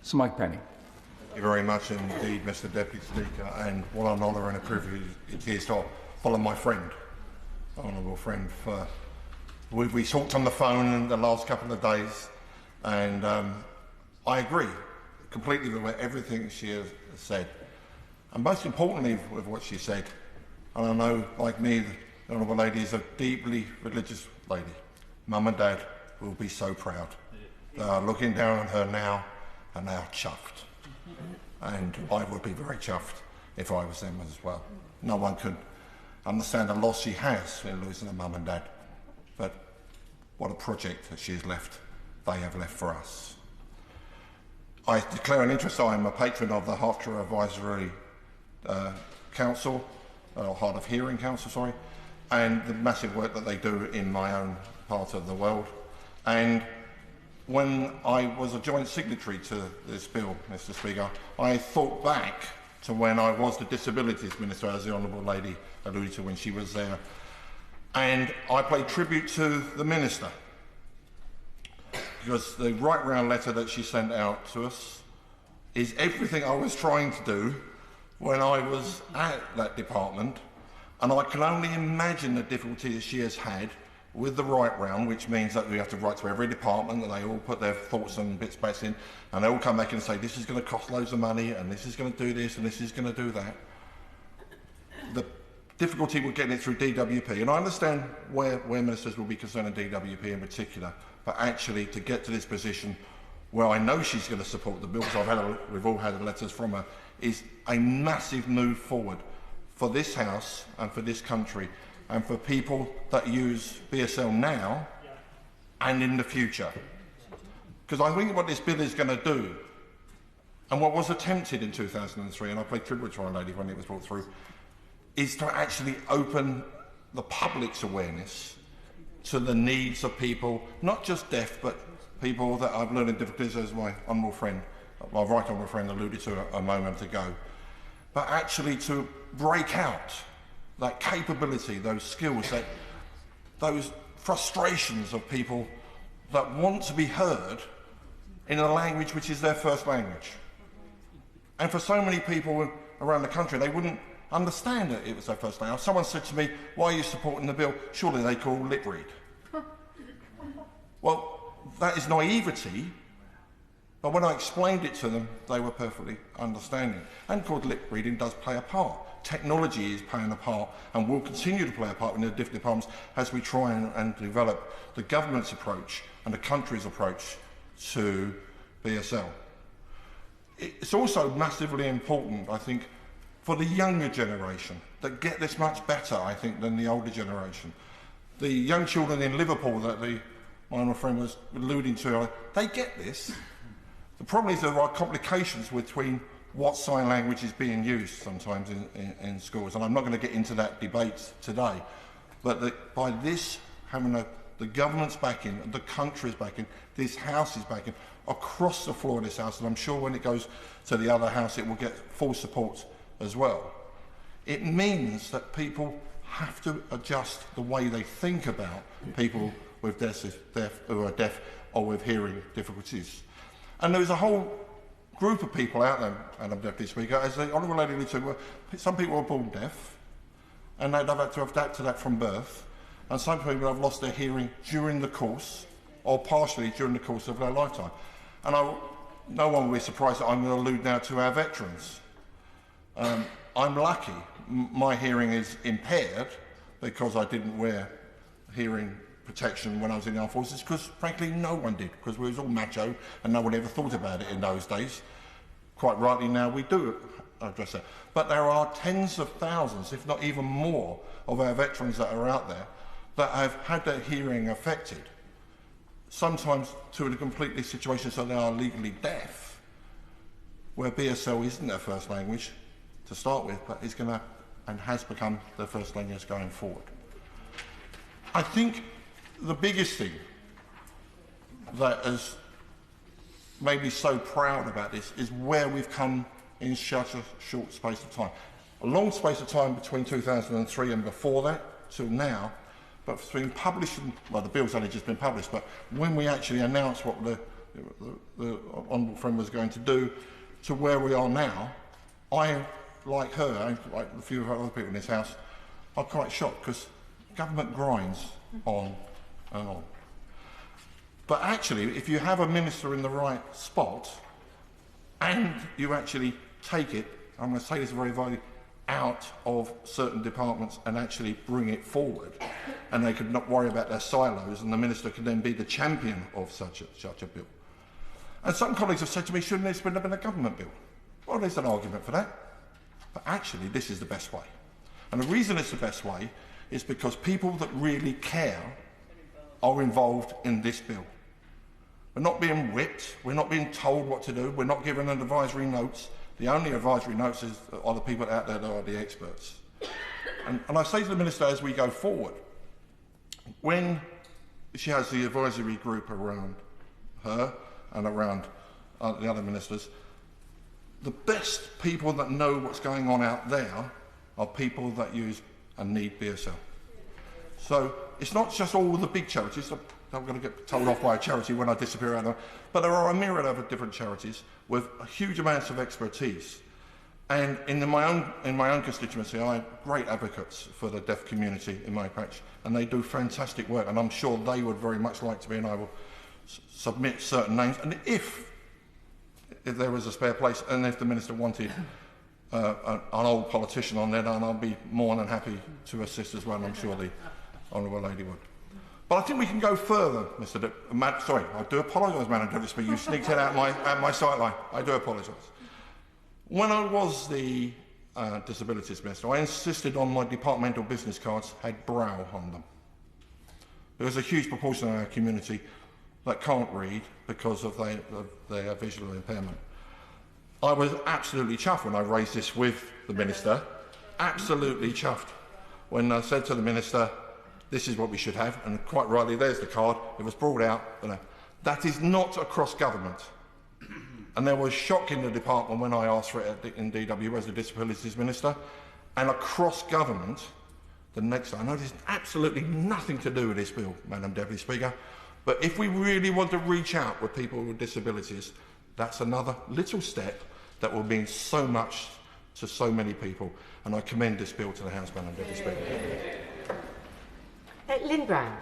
Sir Mike Penny. Thank you very much indeed, Mr Deputy Speaker, and what an honour and a privilege it is to follow my friend, honourable friend. We talked on the phone in the last couple of days, and I agree completely with everything she has said, and most importantly with what she said. And I know, like me, the honourable lady is a deeply religious lady. Mum and Dad will be so proud. They are looking down on her now, and they are chuffed. And I would be very chuffed if I was them as well. No one could understand the loss she has in losing her mum and dad. But what a project that she has left, they have left for us. I declare an interest. I am a patron of the Hertfordshire Advisory Council, or Hard of Hearing Council, sorry, and the massive work that they do in my own part of the world. And when I was a joint signatory to this bill, Mr Speaker, I thought back to when I was the Disabilities Minister, as the Honourable Lady alluded to when she was there, and I paid tribute to the Minister, because the right round letter that she sent out to us is everything I was trying to do when I was at that department, and I can only imagine the difficulty that she has had with the right round, which means that we have to write to every department and they all put their thoughts and bits back in, and they all come back and say this is going to cost loads of money and this is going to do this and this is going to do that. The difficulty with getting it through DWP, and I understand where ministers will be concerned in DWP in particular, but actually to get to this position where I know she's going to support the bill, because we've all had letters from her, is a massive move forward for this House and for this country, and for people that use BSL now and in the future. Because I think what this bill is going to do, and what was attempted in 2003, and I played tribute to Our Lady when it was brought through, is to actually open the public's awareness to the needs of people, not just deaf, but people that have learning difficulties, as my honourable friend, my right honourable friend alluded to a moment ago, but actually to break out that capability, those skills, those frustrations of people that want to be heard in a language which is their first language. And for so many people around the country, they wouldn't understand that it was their first language. Someone said to me, "Why are you supporting the bill? Surely they call lip read." Well, that is naivety, but when I explained it to them, they were perfectly understanding. And of course, lip reading does play a part. Technology is playing a part and will continue to play a part in the different departments as we try and develop the government's approach and the country's approach to BSL. It's also massively important, I think, for the younger generation that get this much better, I think, than the older generation. The young children in Liverpool that my honourable friend was alluding to, they get this. The problem is there are complications between what sign language is being used sometimes in schools, and I'm not going to get into that debate today, but by this having the government's backing, the country's backing, this House is backing, across the floor of this House, and I'm sure when it goes to the other House it will get full support as well. It means that people have to adjust the way they think about people with who are deaf or with hearing difficulties. And there's a whole group of people out there, Madam Deputy Speaker, as the Honourable Lady alluded to, some people are born deaf and they've had to adapt to that from birth, and some people have lost their hearing during the course or partially during the course of their lifetime. And no one will be surprised that I'm going to allude now to our veterans. I'm lucky. My hearing is impaired because I didn't wear hearing protection when I was in the armed forces, because frankly no one did, because we was all macho and no one ever thought about it in those days. Quite rightly now we do address that. But there are tens of thousands, if not even more, of our veterans that are out there that have had their hearing affected, sometimes to a completely situation so they are legally deaf, where BSL isn't their first language to start with, but is going to and has become their first language going forward. I think the biggest thing that has made me so proud about this is where we've come in such a short space of time. A long space of time between 2003 and before that till now, but between publishing, well, the bill's only just been published, but when we actually announced what the honourable friend was going to do to where we are now, I, like her, like a few other people in this House, are quite shocked because government grinds on and on. But actually, if you have a minister in the right spot and you actually take it, I'm going to say this very vitally, out of certain departments and actually bring it forward, and they could not worry about their silos, and the minister could then be the champion of such a bill. And some colleagues have said to me, shouldn't this have been a government bill? Well, there's an argument for that. But actually, this is the best way. And the reason it's the best way is because people that really care are involved in this bill. We're not being whipped, we're not being told what to do, we're not given an advisory notes. The only advisory notes are the people out there that are the experts. And I say to the Minister as we go forward, when she has the advisory group around her and around the other ministers, the best people that know what's going on out there are people that use and need BSL. So it's not just all the big charities. I'm going to get told off by a charity when I disappear out of them, but there are a myriad of different charities with huge amounts of expertise. And in my own constituency, I have great advocates for the deaf community in my patch, and they do fantastic work, and I'm sure they would very much like to be able to submit certain names. And if there was a spare place, and if the Minister wanted an old politician on there, then I'll be more than happy to assist as well, and I'm sure the Honourable Lady would. But I think we can go further, Mr. Sorry, I do apologise, Madam Deputy Speaker. You sneaked it out my sight line. I do apologise. When I was the Disabilities Minister, I insisted on my departmental business cards had Braille on them. There's a huge proportion of our community that can't read because of their visual impairment. I was absolutely chuffed when I raised this with the Minister, absolutely chuffed, when I said to the Minister, this is what we should have, and quite rightly, there's the card. It was brought out. That is not across government. And there was shock in the department when I asked for it in DW as the Disabilities Minister. And across government, the next time, I know there's absolutely nothing to do with this bill, Madam Deputy Speaker, but if we really want to reach out with people with disabilities, that's another little step that will mean so much to so many people. And I commend this bill to the House, Madam Deputy Speaker. Lynn Brown.